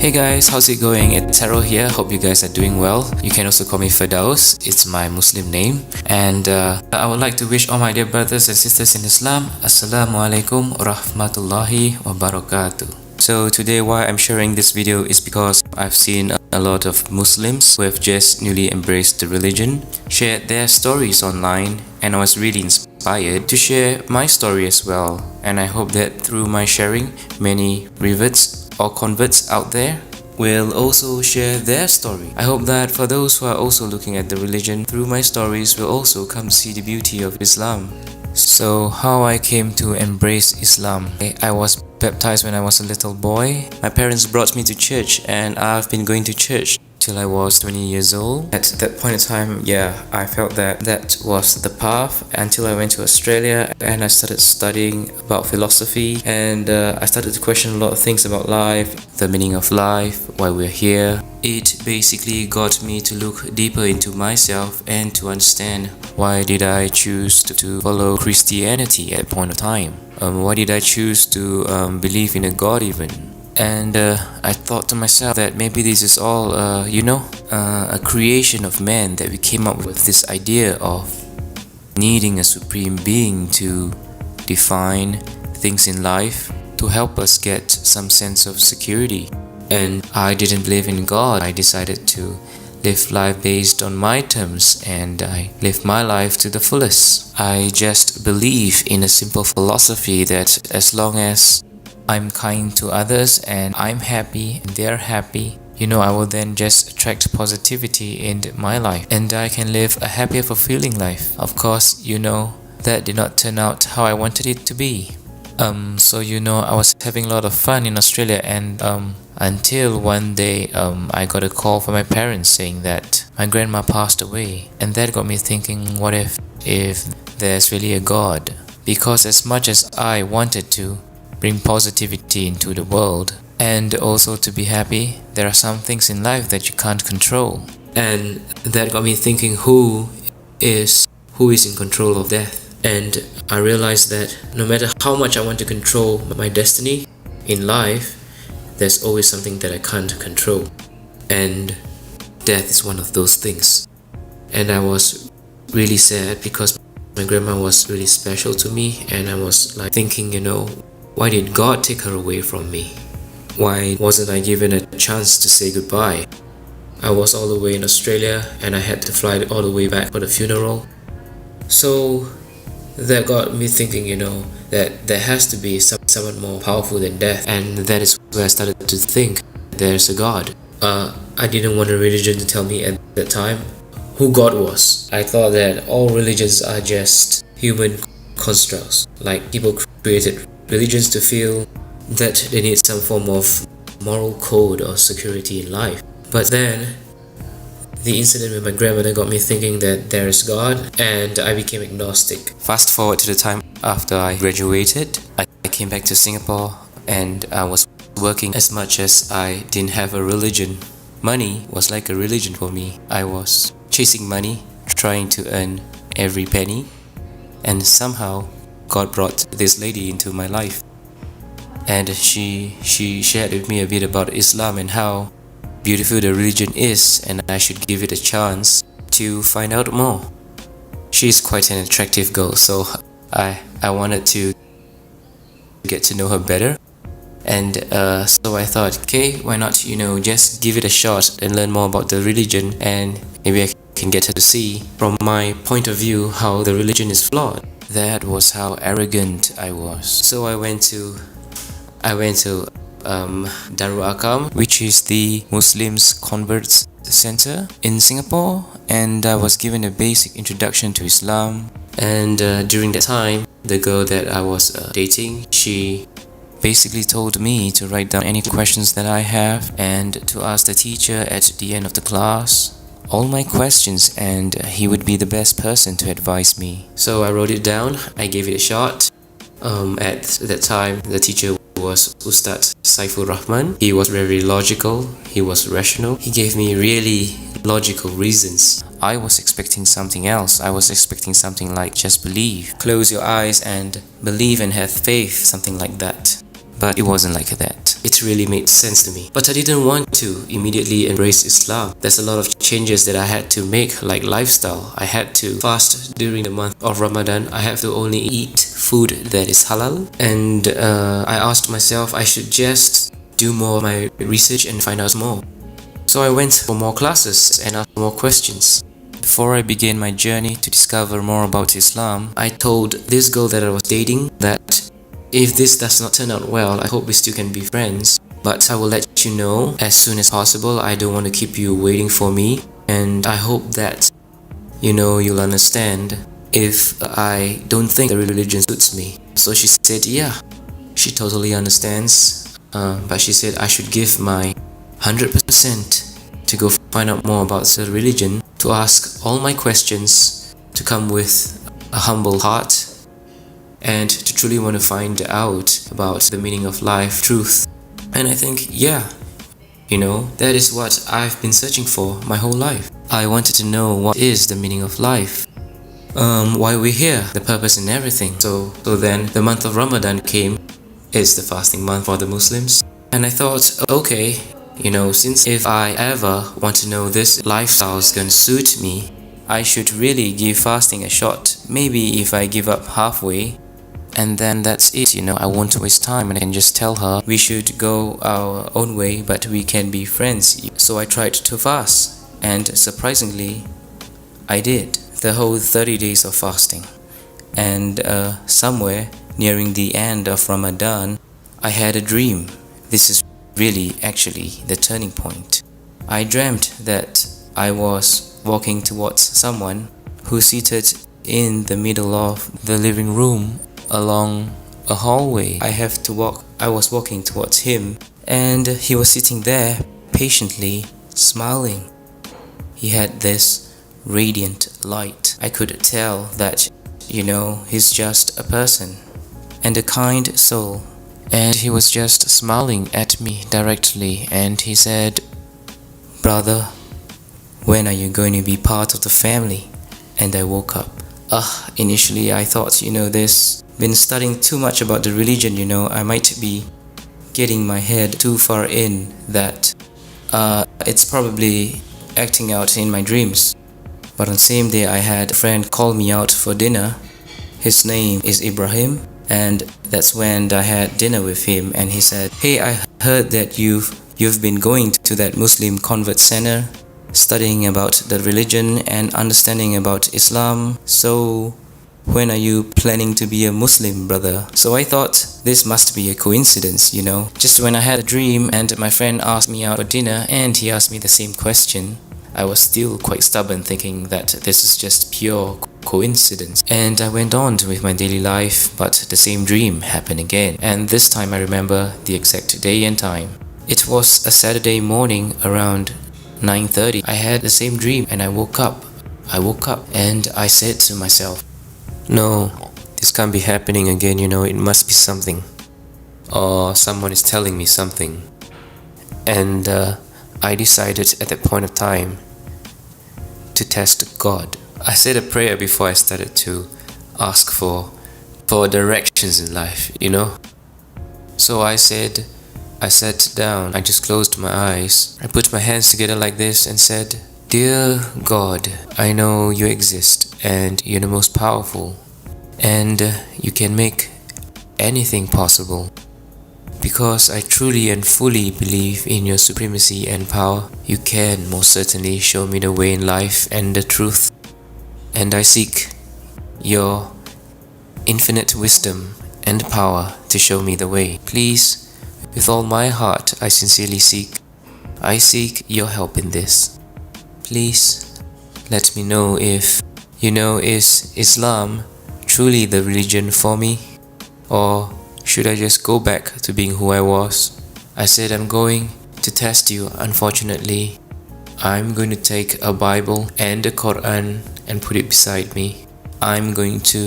Hey guys, how's it going? It's Harold here. Hope you guys are doing well. You can also call me Firdaus. It's my Muslim name. And I would like to wish all my dear brothers and sisters in Islam, Assalamu alaikum warahmatullahi wabarakatuh. So today why I'm sharing this video is because I've seen a lot of Muslims who have just newly embraced the religion shared their stories online, and I was really inspired to share my story as well. And I hope that through my sharing, many reverts or converts out there will also share their story. I hope that for those who are also looking at the religion through my stories will also come to see the beauty of Islam. So how I came to embrace Islam. I was baptized when I was a little boy. My parents brought me to church and I've been going to church till I was 20 years old. At that point in time, I felt that that was the path until I went to Australia and I started studying about philosophy, and I started to question a lot of things about life, the meaning of life, why we're here. It basically got me to look deeper into myself and to understand why did I choose to follow Christianity at a point of time. Why did I choose to believe in a God even? And I thought to myself that maybe this is all, a creation of man, that we came up with this idea of needing a supreme being to define things in life, to help us get some sense of security. And I didn't believe in God. I decided to live life based on my terms, and I lived my life to the fullest. I just believe in a simple philosophy that as long as I'm kind to others and I'm happy and they're happy, I will then just attract positivity in my life and I can live a happier, fulfilling life. Of course, that did not turn out how I wanted it to be. I was having a lot of fun in Australia, and until one day I got a call from my parents saying that my grandma passed away, and that got me thinking, what if there's really a God? Because as much as I wanted to bring positivity into the world and also to be happy, there are some things in life that you can't control. And that got me thinking, who is in control of death? And I realized that no matter how much I want to control my destiny in life, there's always something that I can't control, and death is one of those things. And I was really sad because my grandma was really special to me, and I was like thinking, why did God take her away from me? Why wasn't I given a chance to say goodbye? I was all the way in Australia and I had to fly all the way back for the funeral. So that got me thinking, that there has to be someone more powerful than death. And that is where I started to think there's a God. I didn't want a religion to tell me at that time who God was. I thought that all religions are just human constructs, like people created religions to feel that they need some form of moral code or security in life. But then the incident with my grandmother got me thinking that there is God, and I became agnostic. Fast forward to the time after I graduated, I came back to Singapore and I was working. As much as I didn't have a religion, money was like a religion for me. I was chasing money, trying to earn every penny, and somehow God brought this lady into my life, and she shared with me a bit about Islam and how beautiful the religion is, and I should give it a chance to find out more. She's quite an attractive girl, so I wanted to get to know her better, and so I thought, okay, why not just give it a shot and learn more about the religion, and maybe I can get her to see from my point of view how the religion is flawed. That was how arrogant I was. So I went to Darul Akam, which is the Muslims Converts Center in Singapore, and I was given a basic introduction to Islam. And during that time, the girl that I was dating, she basically told me to write down any questions that I have and to ask the teacher at the end of the class all my questions, and he would be the best person to advise me. So I wrote it down, I gave it a shot. At that time, the teacher was Ustad Saiful Rahman. He was very logical, he was rational, he gave me really logical reasons. I was expecting something else. I was expecting something like just believe, close your eyes and believe and have faith, something like that. but it wasn't like that. It really made sense to me. But I didn't want to immediately embrace Islam. There's a lot of changes that I had to make, like lifestyle. I had to fast during the month of Ramadan. I have to only eat food that is halal. And I asked myself I should just do more of my research and find out more. So I went for more classes and asked more questions. Before I began my journey to discover more about Islam, I told this girl that I was dating that if this does not turn out well, I hope we still can be friends. But I will let you know as soon as possible. I don't want to keep you waiting for me. And I hope that, you'll understand if I don't think the religion suits me. So she said, yeah, she totally understands. But she said I should give my 100% to go find out more about the religion, to ask all my questions, to come with a humble heart, and to truly want to find out about the meaning of life, truth. And I think, yeah, that is what I've been searching for my whole life. I wanted to know what is the meaning of life, why we're here, the purpose and everything. So then the month of Ramadan came. It's the fasting month for the Muslims. And I thought, okay, since if I ever want to know this lifestyle is going to suit me, I should really give fasting a shot. Maybe if I give up halfway, and then that's it, I won't waste time and I can just tell her we should go our own way, but we can be friends. So I tried to fast, and surprisingly, I did the whole 30 days of fasting. And somewhere nearing the end of Ramadan, I had a dream. This is really actually the turning point. I dreamt that I was walking towards someone who seated in the middle of the living room along a hallway. I was walking towards him, and he was sitting there patiently smiling. He had this radiant light. I could tell that, he's just a person and a kind soul. And he was just smiling at me directly, and he said, "Brother, when are you going to be part of the family?" And I woke up. Initially I thought, this been studying too much about the religion, I might be getting my head too far in that it's probably acting out in my dreams. But on the same day, I had a friend call me out for dinner. His name is Ibrahim, and that's when I had dinner with him, and he said, "Hey, I heard that you've been going to that Muslim convert center, studying about the religion and understanding about Islam. So when are you planning to be a Muslim, brother?" So I thought this must be a coincidence, Just when I had a dream and my friend asked me out for dinner and he asked me the same question, I was still quite stubborn, thinking that this is just pure coincidence. And I went on with my daily life, but the same dream happened again. And this time I remember the exact day and time. It was a Saturday morning around 9:30. I had the same dream and I woke up and I said to myself, "No, this can't be happening again, it must be something. Or someone is telling me something." And I decided at that point of time to test God. I said a prayer before I started to ask for directions in life, So I sat down, I just closed my eyes. I put my hands together like this and said, "Dear God, I know you exist and you're the most powerful, and you can make anything possible. Because I truly and fully believe in your supremacy and power, you can most certainly show me the way in life and the truth. And I seek your infinite wisdom and power to show me the way. Please, with all my heart, I sincerely seek your help in this. Please, let me know if, is Islam truly the religion for me? Or should I just go back to being who I was?" I said, "I'm going to test you. Unfortunately, I'm going to take a Bible and a Quran and put it beside me. I'm going to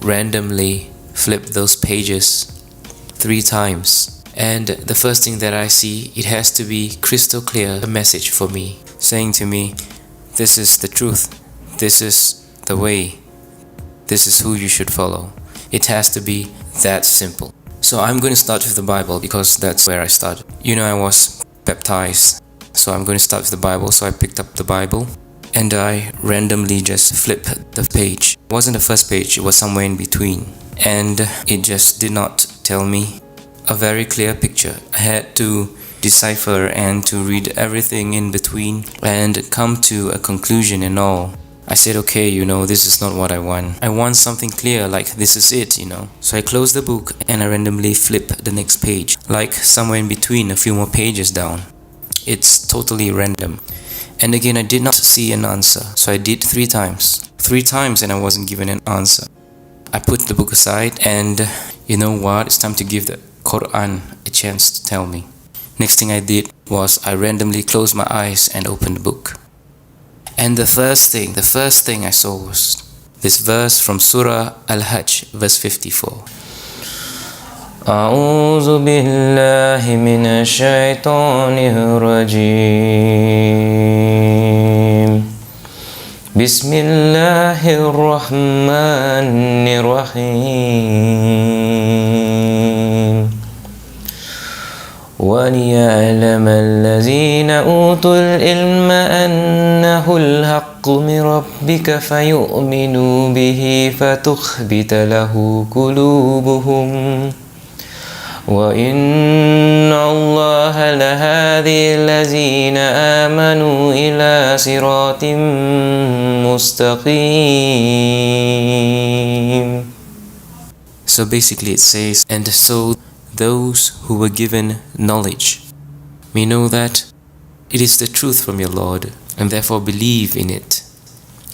randomly flip those pages 3 times. And the first thing that I see, it has to be crystal clear, a message for me, saying to me, this is the truth, this is the way, this is who you should follow. It has to be that simple." So I'm going to start with the Bible because that's where I started. I was baptized, so I'm going to start with the Bible. So I picked up the Bible and I randomly just flipped the page. It wasn't the first page, it was somewhere in between. And it just did not tell me a very clear picture. I had to decipher and to read everything in between and come to a conclusion and all. I said, okay, this is not what I want. I want something clear, like this is it, So I closed the book and I randomly flipped the next page, like somewhere in between, a few more pages down. It's totally random. And again, I did not see an answer. So I did 3 times. 3 times and I wasn't given an answer. I put the book aside and you know what? It's time to give the Quran a chance to tell me. Next thing I did was I randomly closed my eyes and opened the book. And the first thing I saw was this verse from Surah Al-Hajj, verse 54. أعوذ بالله من الشيطان الرجيم بسم الله الرحمن الرحيم وليعلم الذين أوتوا العلم أنه الحق من ربك فيؤمنوا به فتخبت له قلوبهم وإن الله لهادي الذين آمنوا إلى صراط مستقيم. So basically it says, and so those who were given knowledge may know that it is the truth from your Lord, and therefore believe in it,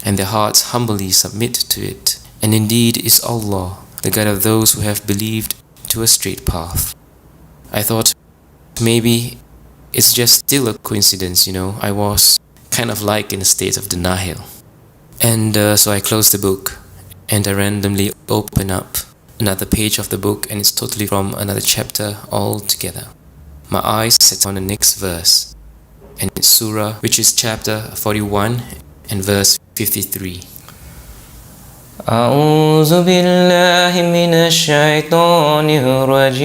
and their hearts humbly submit to it. And indeed is Allah, the guide of those who have believed to a straight path. I thought maybe it's just still a coincidence, I was kind of like in a state of denial. And so I closed the book and I randomly opened up another page of the book, and it's totally from another chapter altogether. My eyes set on the next verse, and it's Surah, which is chapter 41 and verse 53. أعوذ بالله من الشيطان الرجيم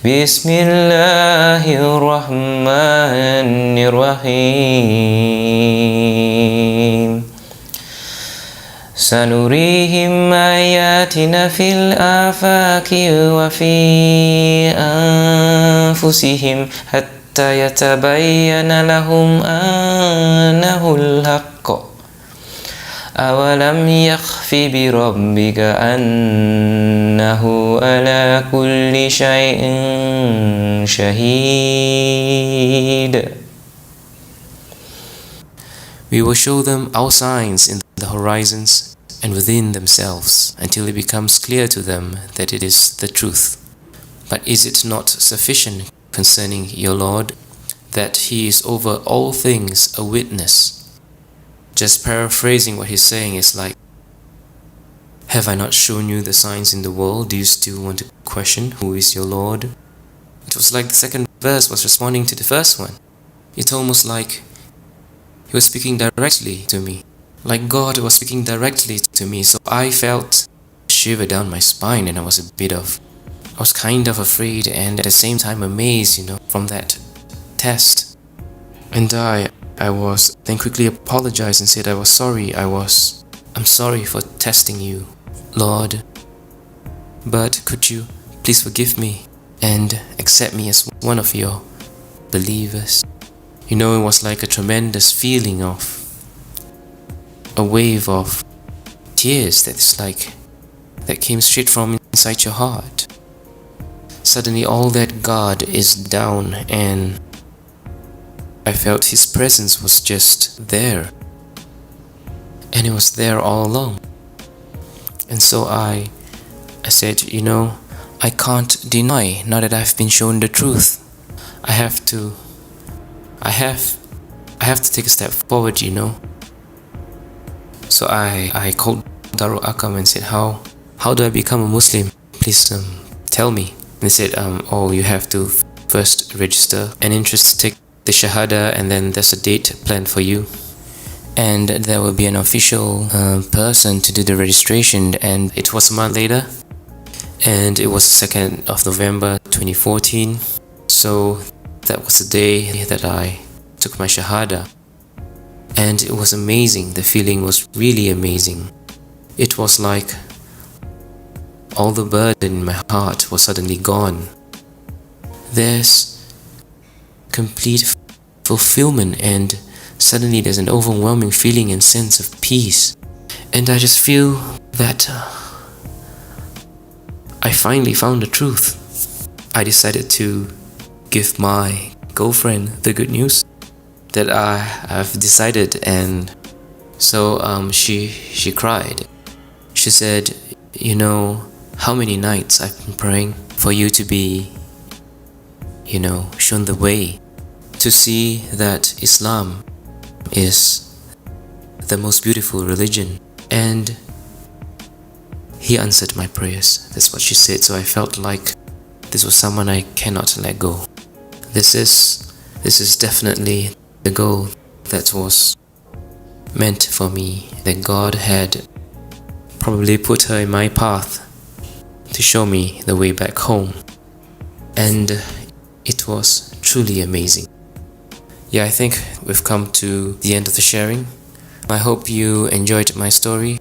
بسم الله الرحمن الرحيم سنريهم آياتنا في الآفاق وفي أنفسهم حتى يتبين لهم أنه الحق أولم يخف بربك أنه على كل شيء شهيد. We will show them our signs in the horizons and within themselves until it becomes clear to them that it is the truth. But is it not sufficient concerning your Lord that He is over all things a witness? Just paraphrasing what he's saying is like, have I not shown you the signs in the world? Do you still want to question who is your Lord? It was like the second verse was responding to the first one. It's almost like He was speaking directly to me, like God was speaking directly to me. So I felt a shiver down my spine, and I was kind of afraid and at the same time amazed, from that test. And I was then quickly apologized and said I was sorry. I'm sorry for testing you, Lord. But could you please forgive me and accept me as one of your believers? It was like a tremendous feeling of a wave of tears that came straight from inside your heart. Suddenly all that guard is down, and I felt His presence was just there, and it was there all along. And so I said, I can't deny now that I've been shown the truth. I have to take a step forward, So I called Darul Akam and said, how do I become a Muslim? Please tell me. And they said, you have to first register an interest to take the Shahada, and then there's a date planned for you. and there will be an official person to do the registration, and it was a month later, and it was 2nd of November 2014. So that was the day that I took my Shahada, and it was amazing. The feeling was really amazing. It was like all the burden in my heart was suddenly gone. There's complete fulfillment, and suddenly there's an overwhelming feeling and sense of peace. And I just feel that I finally found the truth. I decided to give my girlfriend the good news that I have decided, and so she cried. She said, you know, how many nights I've been praying for you to be, shown the way, to see that Islam is the most beautiful religion. And he answered my prayers. That's what she said. So I felt like this was someone I cannot let go. This is definitely the goal that was meant for me, that God had probably put her in my path to show me the way back home. And it was truly amazing. Yeah, I think we've come to the end of the sharing. I hope you enjoyed my story.